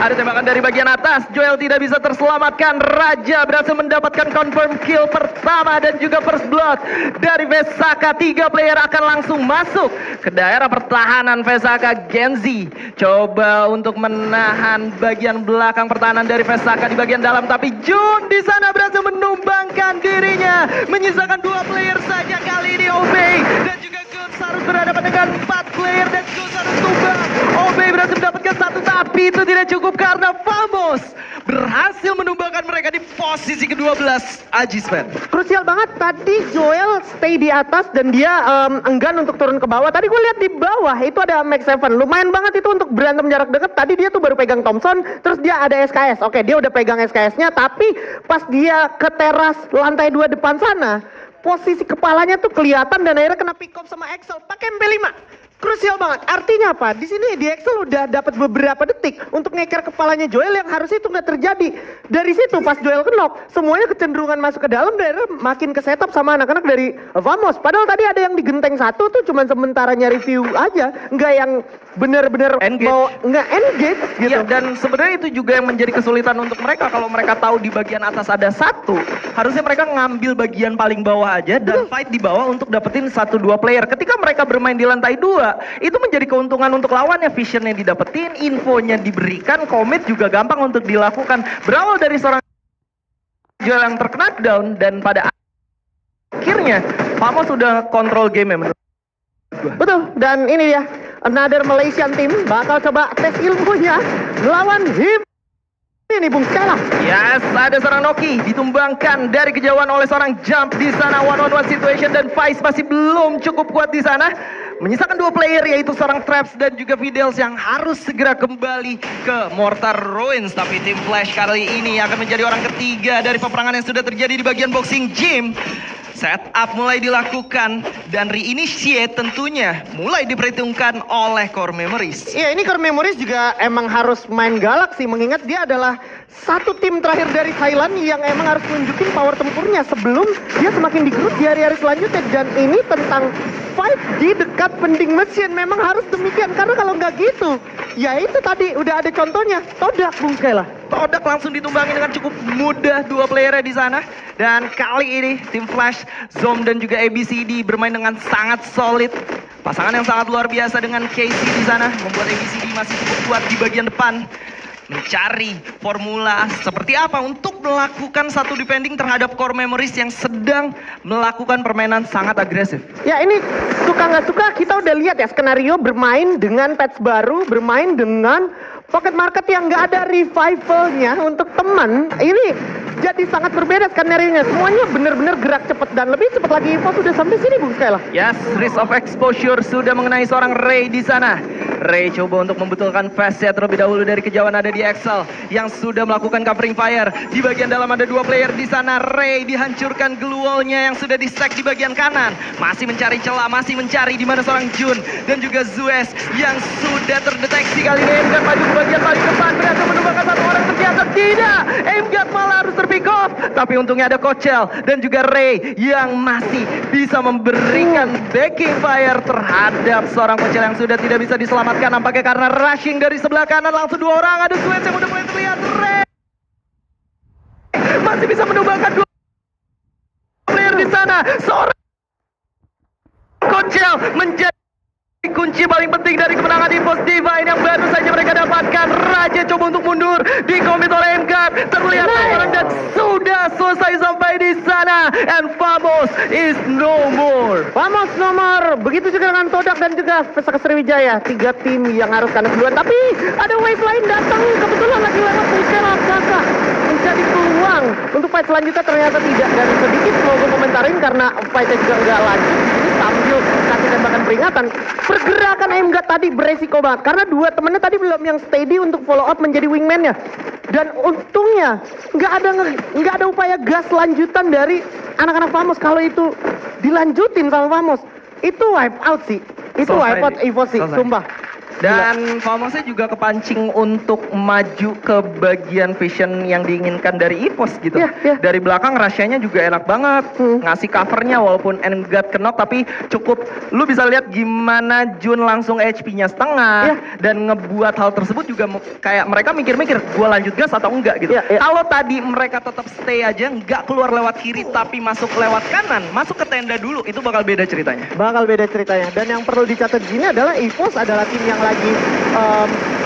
Ada tembakan dari bagian atas. Joel tidak bisa terselamatkan. Raja berhasil mendapatkan confirm kill pertama dan juga first blood dari Vesaka. 3 player akan langsung masuk ke daerah pertahanan Vesaka. Genzi coba untuk menahan bagian belakang pertahanan dari Vesaka di bagian dalam, tapi Jun di sana berhasil menumbangkan dirinya. Menyisakan 2 player saja kali ini. Obey dan juga Guns harus berhadapan dengan 4 player dan Guns harus tumbang. Obey berhasil mendapatkan 1, tapi itu tidak cukup karena Famos berhasil menumbangkan mereka di posisi ke-12. Ajis fan. Krusial banget tadi Joel stay di atas dan dia enggan untuk turun ke bawah. Tadi gue lihat di bawah itu ada Max 7. Lumayan banget itu untuk berantem jarak dekat. Tadi dia tuh baru pegang Thompson, terus dia ada SKS. Oke, dia udah pegang SKS-nya, tapi pas dia ke teras lantai 2 depan sana, posisi kepalanya tuh kelihatan dan akhirnya kena pick up sama Excel pakai MP5. Krusial banget. Artinya apa? Di sini di Excel udah dapat beberapa detik untuk ngeker kepalanya Joel yang harusnya itu nggak terjadi. Dari situ pas Joel knock, semuanya kecenderungan masuk ke dalam, daerah makin ke setup sama anak-anak dari Famos. Padahal tadi ada yang digenteng satu tuh cuman sementara nyari view aja, nggak yang bener-bener mau nggak engage gitu. Ya, dan sebenarnya itu juga yang menjadi kesulitan untuk mereka. Kalau mereka tahu di bagian atas ada 1, harusnya mereka ngambil bagian paling bawah aja dan fight di bawah untuk dapetin 1-2 player. Ketika mereka bermain di lantai 2, itu menjadi keuntungan untuk lawannya. Visionnya didapetin, infonya diberikan, commit juga gampang untuk dilakukan. Berawal dari seorang Joel yang terkena down dan pada akhirnya Famos sudah kontrol game ya menurut gue. Betul, dan ini ya another Malaysian team bakal coba tes ilmunya melawan him. Ini Bung Skala. Yes, ada seorang Noki ditumbangkan dari kejauhan oleh seorang Jump di sana. 1-on-1 situation dan Vice masih belum cukup kuat di sana. Menyisakan 2 player yaitu seorang Traps dan juga Fidels yang harus segera kembali ke Mortar Ruins. Tapi tim Flash kali ini akan menjadi orang ketiga dari peperangan yang sudah terjadi di bagian boxing gym. Setup mulai dilakukan dan reinitiate tentunya mulai diperhitungkan oleh Core Memories. Iya, ini Core Memories juga emang harus main galak sih, mengingat dia adalah satu tim terakhir dari Thailand yang emang harus tunjukin power tempurnya sebelum dia semakin digerut di hari-hari selanjutnya. Dan ini tentang fight di dekat vending machine, memang harus demikian karena kalau nggak gitu, ya itu tadi udah ada contohnya, Todak Bung Skala. Todak langsung ditumbangi dengan cukup mudah 2 playernya di sana. Dan kali ini tim Flash, Zom dan juga ABCD bermain dengan sangat solid. Pasangan yang sangat luar biasa dengan Casey di sana membuat ABCD masih cukup kuat di bagian depan. Mencari formula seperti apa untuk melakukan satu defending terhadap Core Memories yang sedang melakukan permainan sangat agresif. Ya ini suka nggak suka kita udah lihat ya skenario bermain dengan patch baru, bermain dengan pocket market yang nggak ada revivalnya untuk teman. Ini jadi sangat berbeda skenario-nya. Semuanya benar-benar gerak cepat dan lebih cepat lagi. Info sudah sampai sini Bung Skala. Yes, risk of exposure sudah mengenai seorang Ray di sana. Ray coba untuk membetulkan fast set terlebih dahulu dari kejauhan ada di Excel yang sudah melakukan covering fire. Di bagian dalam ada 2 player di sana. Ray dihancurkan glue wall-nya yang sudah di-stack di bagian kanan. Masih mencari celah, masih mencari di mana seorang Jun dan juga Zues yang sudah terdeteksi kali ini. Aimgat maju ke bagian paling depan, berhasil menumbangkan 1 orang ternyata tidak. Aimgat malah harus terpick off. Tapi untungnya ada Kochel dan juga Ray yang masih bisa memberikan backing fire terhadap seorang Kochel yang sudah tidak bisa diselamatkan. Nampaknya karena rushing dari sebelah kanan langsung 2 orang. Ada Zues yang udah mulai terlihat. Ray masih bisa menumbangkan 2 player di sana. Seorang Kochel menjadi kunci paling penting dari kemenangan Impos Divine yang baru saja mereka dapatkan. Raja coba untuk mundur, dikomit oleh Emgard, terlihat orang dan sudah selesai sampai di sana. And Famos is no more. Famos nomor, begitu juga dengan Todak dan juga Vesaka Sriwijaya. 3 tim yang harus kalah duluan, tapi ada wave lain datang kebetulan lagi lewat Bung Skala. Apakah menjadi peluang untuk fight selanjutnya? Ternyata tidak. Dan sedikit mau gue komentarin karena fightnya juga nggak lanjut. Ini sambil kasih tembakan peringatan. Pergerakan Emgat tadi beresiko banget karena 2 temennya tadi belum yang steady untuk follow up menjadi wingman-nya. Dan untungnya nggak ada upaya gas lanjutan dari anak-anak Famos. Kalau itu dilanjutin sama Famos, itu wipe out sih. Itu wipe out Evo sih, sumpah. Dan Famosnya juga kepancing untuk maju ke bagian vision yang diinginkan dari EVOS gitu. Iya. Dari belakang rahasianya juga enak banget. Ngasih covernya walaupun Engard knock tapi cukup. Lu bisa lihat gimana Jun langsung HP-nya setengah. Dan ngebuat hal tersebut juga kayak mereka mikir-mikir gua lanjut gas atau enggak gitu. Kalau tadi mereka tetap stay aja, nggak keluar lewat kiri tapi masuk lewat kanan, masuk ke tenda dulu, itu bakal beda ceritanya. Bakal beda ceritanya. Dan yang perlu dicatat di sini adalah EVOS adalah tim yang lagi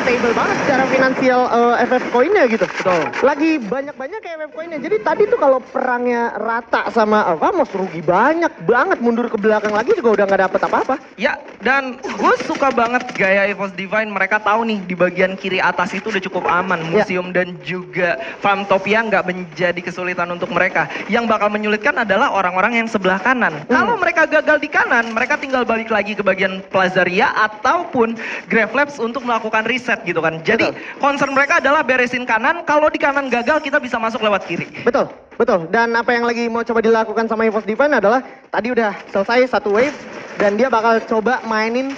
stable banget secara finansial FF coinnya gitu. Betul. Lagi banyak-banyak kayak FF coinnya. Jadi tadi tuh kalau perangnya rata sama Famos rugi banyak banget, mundur ke belakang lagi juga udah nggak dapet apa-apa. Ya, dan gue suka banget gaya EVOS Divine. Mereka tahu nih di bagian kiri atas itu udah cukup aman. Museum dan juga Farmtopia nggak menjadi kesulitan untuk mereka. Yang bakal menyulitkan adalah orang-orang yang sebelah kanan. Kalau mereka gagal di kanan, mereka tinggal balik lagi ke bagian Plazaria ataupun Gravelabs untuk melakukan reset gitu kan. Jadi concern mereka adalah beresin kanan. Kalau di kanan gagal, kita bisa masuk lewat kiri. Betul. Dan apa yang lagi mau coba dilakukan sama EVOS Divine adalah tadi udah selesai satu wave dan dia bakal coba mainin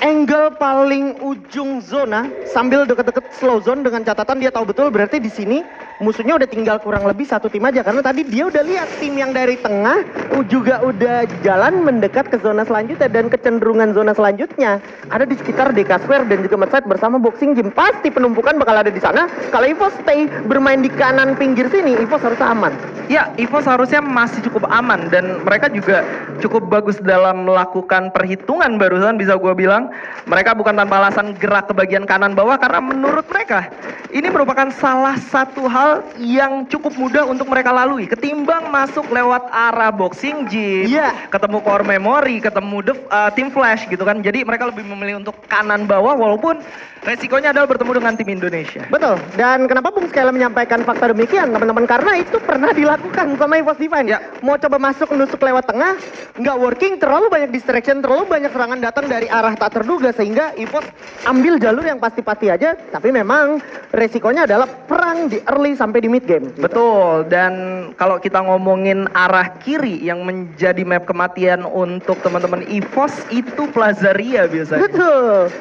angle paling ujung zona sambil deket-deket slow zone dengan catatan dia tahu betul berarti di sini musuhnya udah tinggal kurang lebih satu tim aja karena tadi dia udah lihat tim yang dari tengah juga udah jalan mendekat ke zona selanjutnya dan kecenderungan zona selanjutnya ada di sekitar DK Square dan juga Medside bersama Boxing Gym. Pasti penumpukan bakal ada di sana. Kalau EVOS stay bermain di kanan pinggir sini, EVOS harus aman. Ya, EVOS harusnya masih cukup aman dan mereka juga cukup bagus dalam melakukan perhitungan barusan bisa gue bilang. Mereka bukan tanpa alasan gerak ke bagian kanan bawah karena menurut mereka ini merupakan salah satu hal yang cukup mudah untuk mereka lalui ketimbang masuk lewat arah Boxing Gym, ketemu core memory, ketemu tim flash gitu kan. Jadi mereka lebih memilih untuk kanan bawah walaupun resikonya adalah bertemu dengan tim Indonesia. Betul. Dan kenapa Bung Skela menyampaikan fakta demikian teman-teman? Karena itu pernah dilakukan sama EVOS Divine. Mau coba masuk nusuk lewat tengah, nggak working, terlalu banyak distraction, terlalu banyak serangan datang dari arah tak terduga sehingga EVOS ambil jalur yang pasti-pasti aja. Tapi memang resikonya adalah perang di early sampai di mid game. Betul. Dan kalau kita ngomongin arah kiri yang menjadi map kematian untuk teman-teman EVOS itu Plazaria biasanya. Betul.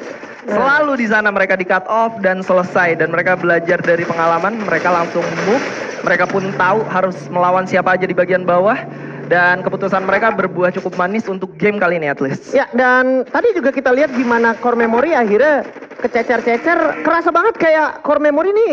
Selalu di sana mereka di cut off dan selesai dan mereka belajar dari pengalaman, mereka langsung move, mereka pun tahu harus melawan siapa aja di bagian bawah dan keputusan mereka berbuah cukup manis untuk game kali ini at least. Ya, dan tadi juga kita lihat gimana core memory akhirnya kececer-cecer, kerasa banget kayak core memory ini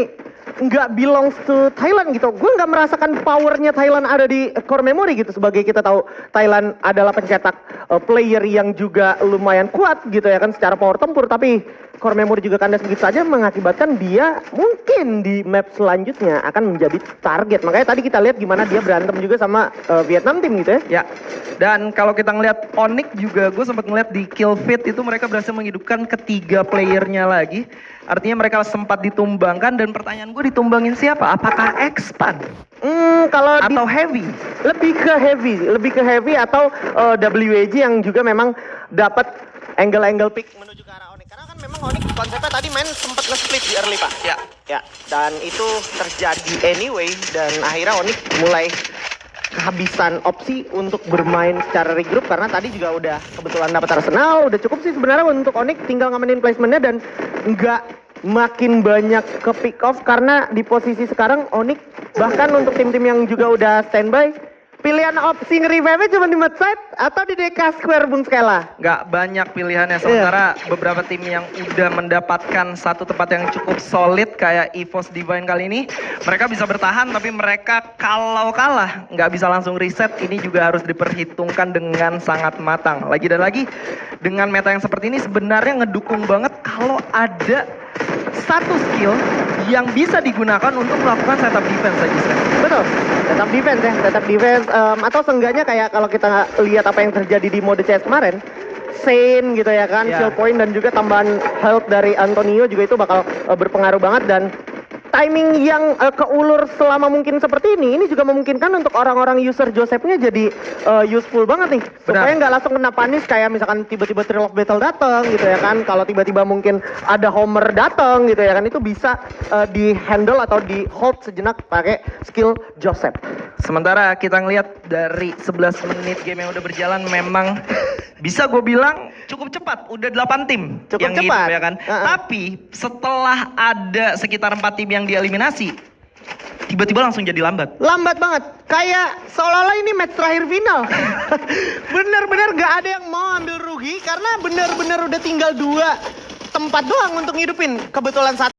nggak belongs to Thailand gitu. Gue nggak merasakan powernya Thailand ada di core memory gitu. Sebagai kita tahu Thailand adalah pencetak player yang juga lumayan kuat gitu ya kan secara power tempur. Tapi core memory juga kandas begitu saja mengakibatkan dia mungkin di map selanjutnya akan menjadi target. Makanya tadi kita lihat gimana dia berantem juga sama Vietnam tim gitu ya. Ya, dan kalau kita ngelihat Onyx juga gue sempat ngeliat di kill feed itu mereka berhasil menghidupkan ketiga playernya lagi. Artinya mereka sempat ditumbangkan dan pertanyaan gue ditumbangin siapa? Apakah Expand? Kalau atau Heavy? Lebih ke heavy atau WAG yang juga memang dapat angle pick menuju ke arah Onyx. Karena kan memang Onyx konsepnya tadi main sempat nge-split di early Pak. Ya, dan itu terjadi anyway dan akhirnya Onyx mulai kehabisan opsi untuk bermain secara regroup karena tadi juga udah kebetulan dapat Arsenal, udah cukup sih sebenarnya untuk Onyx tinggal ngamenin placementnya dan nggak makin banyak ke pick off karena di posisi sekarang Onyx bahkan untuk tim-tim yang juga udah standby pilihan opsi nge-revive cuma di Medside atau di DK Square Bung Skela? Nggak banyak pilihannya, sementara beberapa tim yang udah mendapatkan satu tempat yang cukup solid kayak EVOS Divine kali ini, mereka bisa bertahan tapi mereka kalau kalah nggak bisa langsung reset, ini juga harus diperhitungkan dengan sangat matang. Lagi dan lagi, dengan meta yang seperti ini sebenarnya ngedukung banget kalau ada satu skill yang bisa digunakan untuk melakukan setup defense aja. Betul, setup defense atau seenggaknya kayak kalau kita lihat apa yang terjadi di mode CS kemarin, Sane gitu ya kan, shield point dan juga tambahan health dari Antonio juga itu bakal berpengaruh banget dan timing yang keulur selama mungkin seperti ini juga memungkinkan untuk orang-orang user Joseph-nya jadi useful banget nih. Supaya nggak langsung kena panis kayak misalkan tiba-tiba Thrill of Battle datang gitu ya kan. Kalau tiba-tiba mungkin ada Homer datang gitu ya kan, itu bisa di-handle atau di-hold sejenak pakai skill Joseph. Sementara kita ngelihat dari 11 menit game yang udah berjalan memang bisa gue bilang cukup cepat. Udah 8 tim Cukup yang cepat. hidup ya kan. Tapi setelah ada sekitar 4 tim yang dieliminasi, tiba-tiba langsung jadi lambat. Lambat banget. Kayak seolah-olah ini match terakhir final. Bener-bener gak ada yang mau ambil rugi karena bener-bener udah tinggal 2 tempat doang untuk ngidupin. Kebetulan satu